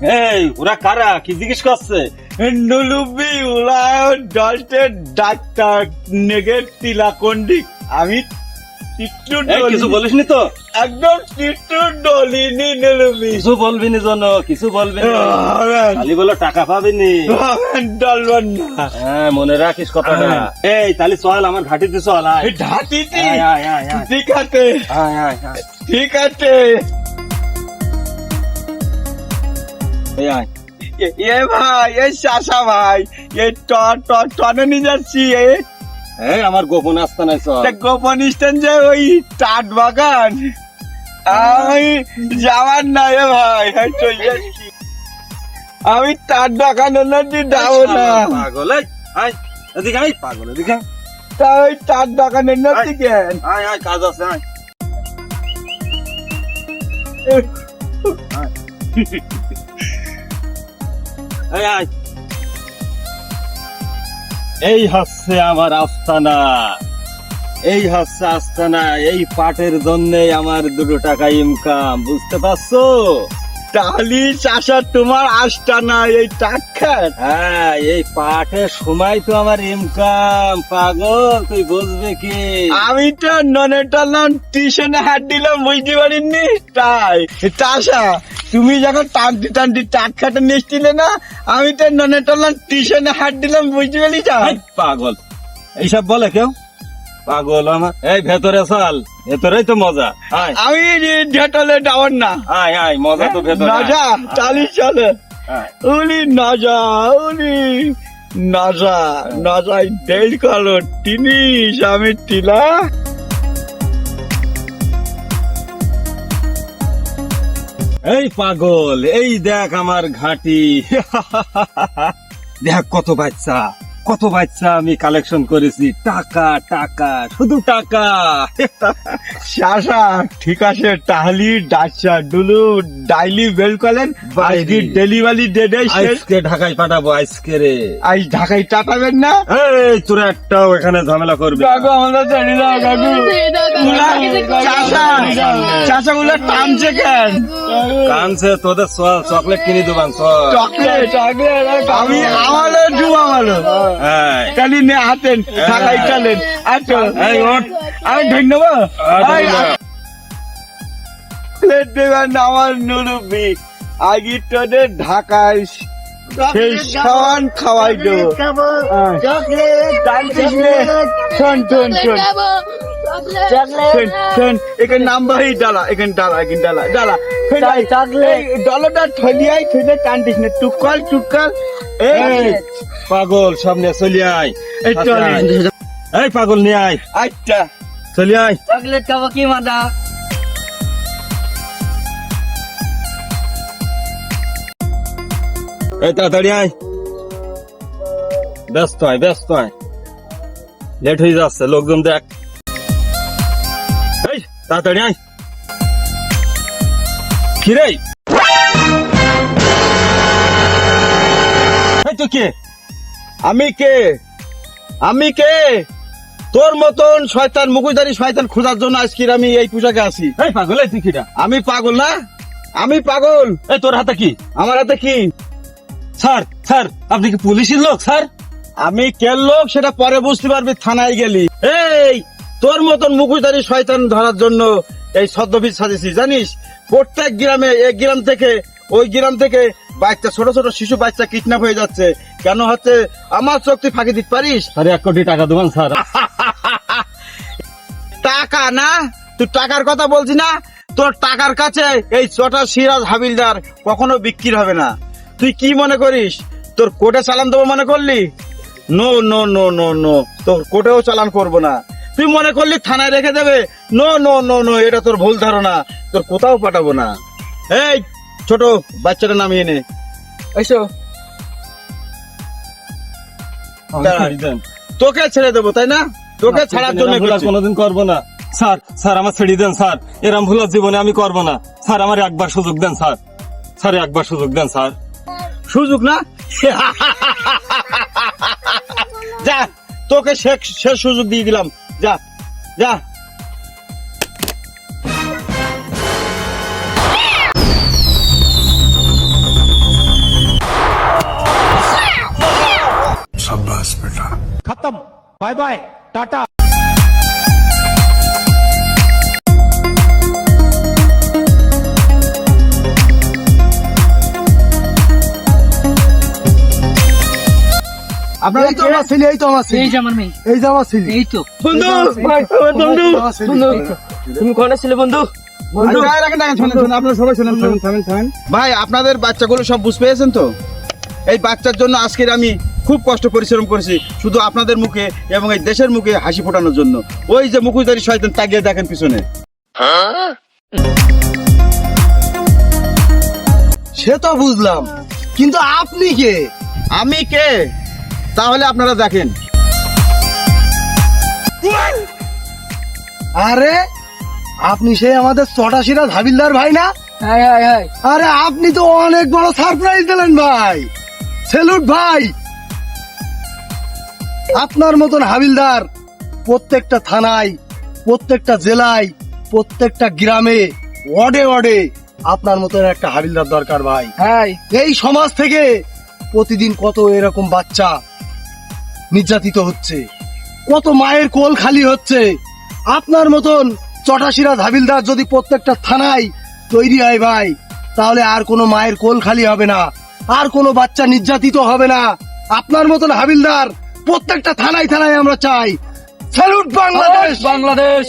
এই ওরা কারা, কি জিজ্ঞেস করছে? নুলুবি ওরা ডল্টের ডাক্তার নেগের তিলাকন্ডি। আমি কিছু বলিসনি তো? একদম টিট্টু ডলিনি নুলুবি। কিছু বলবি নি জন, কিছু বলবি না, খালি বলো টাকা পাবি নি। ডলবেন না। হ্যাঁ মনে রাখিস কথাটা। এই তাহলে চল আমার ঘাটিতে চল। ঢাটিতে আয়, আয়, আয়, আয়। ঠিক আছে, আয়, আয়, আয়। ঠিক আছে। এই আয়। এ ভাই, এই চাষা ভাই, এই টনে নিয়ে যাচ্ছি। এই আমার গোপন আস্তানায় চল। গোপন স্ট্যান্ড যে ওই টাট বাগান, আমি যাওয়ার না এ ভাই, আমি চলে যাচ্ছি। আমি টাট বাগানের নদী যাবো না। পাগল, এই, আয় এদিকে আয়, পাগল এদিকে আয়। তা ওই টাট বাগানের নদী কেন? আয় আয়, কাজ আছে আয়। এই আয়। এই হচ্ছে আমার আস্তানা, এই হচ্ছে আস্তানা। এই পাটের জন্য আমার 2 টাকা ইনকাম, বুঝতে পারছো? তাহলে চাষা তোমার আসটা না এই টাট খাট। হ্যাঁ, এই পাটের সময় তো আমার ইনকাম। পাগল তুই বুঝবে কি? আমি তো ননে টানলাম, টিউশনে হাত দিলাম, বুঝতে পারিনি। তাই চাষা তুমি যখন টানটি টানটি টাট খাটে নিচ্ছিলে না, আমি তো ননে টানলাম, টিউশনে হাত দিলাম, বুঝতে পারি। এই পাগল, এইসব বলে কেউ? পাগল আমার। এই ভেতরে চল, ভেতরেই তো মজা। আয় আমি ঢেটলে যাওয়ার না। আয় আয়, মজা তো ভেতরে। নাজা চালি চলে। আয়। উলি নাজা, উলি নাজা, নাজাই দেড় কালো টিনিস আমি টিলা। এই পাগল, এই দেখ আমার ঘাটি। দেখ কত বাচ্চা, কত বাচ্চা আমি কালেকশন করেছি। টাকা টাকা, শুধু টাকা। চাষা ঠিক আছে, তাহলে ডাচ্চা ডুলু ডাইলি বেল করেন। আজকে ডেলিভারি ডেটে আজকে ঢাকায় পাঠাবো, আজকে রে। আজ ঢাকায় টাটাবেন না? এই তোরা একটাও এখানে ঝামেলা করবি না। কাকু আমাদের ছেড়ে দাও কাকু। চাষা, চাষা গুলো টানছে কেন? কানছে তোদের চকলেট কিনে দেবান। চকলেট চকলেট আমি আমারও ডুবামালো। হ্যাঁ কালি নে হাতেন ঢাকায় চলেন। আচ্ছা এই ওঠ। আমি ধন্যবাদ। ধন্যবাদ। চকলেট দেবেন না আমার নুরুবি, আগে তোদের ঢাকায় সেই সাবান খাওয়াই দেবো। জানতিস নে? শোন শোন শোন শোন শোন, এখানে নাম্বারই ডালা, এখানে ডালা, এখানে ডালা ডালা ডলাটা থলিয়াই থইলে টানতিস না। টুকাল টুকাল। এই পাগল, সামনে চলি আয়। এই চল। এই পাগল নিয়ে আয়, আচ্ছা চলি আয়। চকলেট খাবো কি মাদা? এই তাড়াতাড়ি আয়, ব্যস্ত আয়, ব্যস্ত আয়, লেট হয়ে যাচ্ছে, লোকজন দেখ। এই তাড়াতাড়ি আয়। কি রে? এই তো কে? আমি কে? আমি কে? তোর মতন শয়তান মুখোশধারী শয়তান খোঁজার জন্য আজকে আমি এই পোশাকে আছি। এই পাগল, এই তুই কিটা? আমি পাগল না? আমি পাগল? এই তোর হাতে কি? আমার হাতে কি? স্যার, স্যার আপনি কি পুলিশের লোক স্যার? আমি কে লোক সেটা পরে বুঝতে পারবি, থানায় গেলি। এই তোর মতন মুখোশধারী শয়তান ধরার জন্য এই ছদ্মবেশ সাজেছি, জানিস? প্রত্যেক গ্রামে, এক গ্রাম থেকে ওই গ্রাম থেকে বাচ্চা, ছোট ছোট শিশু বাচ্চা কিডন্যাপ হয়ে যাচ্ছে। কেন হচ্ছে? আমার চোখ তুই ফাঁকি দিতে পারিস? স্যার 1 কোটি টাকা দেবেন স্যার। টাকা না? তুই টাকার কথা বলছি না? তোর টাকার কাছে এই চটা সিরাজ হাবিলদার কখনো বিক্রি হবে না। তুই কি মনে করিস তোর কোর্টে চালান দেবো মনে করলি? No no no no no, তোর কোর্টেও চালান করবো না। তুই মনে করলি থানায় রেখে দেবে? নো নো নো নো, এটা তোর ভুল ধারণা। তোর কোথাও পাঠাবো না। এই ছোট বাচ্চাটা নামিয়ে নে। এসো, তোকে ছেড়ে দেবো তাই না? তোকে ছাড়ার জন্য করছি। কোনোদিন করবো না স্যার। স্যার আমার ছেড়ে দেন স্যার, এরম ভুল আর জীবনে আমি করবো না স্যার। আমার একবার সুযোগ দেন স্যার, স্যার একবার সুযোগ দেন স্যার। সুযোগ না? যা, তোকে শেষ সুযোগ দিয়ে দিলাম। যা যা। Bye bye tata. আপনারা এই তো আমার ছেলে, এই তো আমার ছেলে, এই যে আমার মেয়ে, এই যে আমার ছেলে। এই তো বন্ধু তুমি কোনে ছিলে বন্ধু? ভাই আপনাদের বাচ্চাগুলো সব বুঝ পেয়েছেন তো? এই বাচ্চার জন্য আজকের আমি খুব কষ্ট পরিশ্রম করেছি শুধু আপনাদের মুখে এবং এই দেশের মুখে হাসি ফোটানোর জন্য। ওই যে মুখোশধারী শয়তান তাকিয়ে দেখেন পিছনে। সে তো বুঝলাম, কিন্তু আপনি কে? আমি কে তাহলে আপনারা দেখেন। আরে আপনি সেই আমাদের চটা সিরাজ হাবিলদার ভাই না? হাই হাই হাই, আরে আপনি তো অনেক বড় সারপ্রাইজ দিলেন ভাই। সেলুট ভাই। আপনার মতন হাবিলদার প্রত্যেকটা থানায়, প্রত্যেকটা জেলায়, প্রত্যেকটা গ্রামে, ওয়ার্ডে ওয়ার্ডে আপনার মতন একটা হাবিলদার দরকার ভাই। হাই এই সমাজ থেকে প্রতিদিন কত এরকম বাচ্চা নির্যাতিত হচ্ছে, কত মায়ের কোল খালি হচ্ছে। আপনার মতন চটাশিরাজ হাবিলদার যদি প্রত্যেকটা থানায় তৈরি হয় ভাই, তাহলে আর কোনো মায়ের কোল খালি হবে না, আর কোনো বাচ্চা নির্যাতিত হবে না। আপনার মতন হাবিলদার প্রত্যেকটা থানায় থানায় আমরা চাই। স্যালুট বাংলাদেশ। বাংলাদেশ।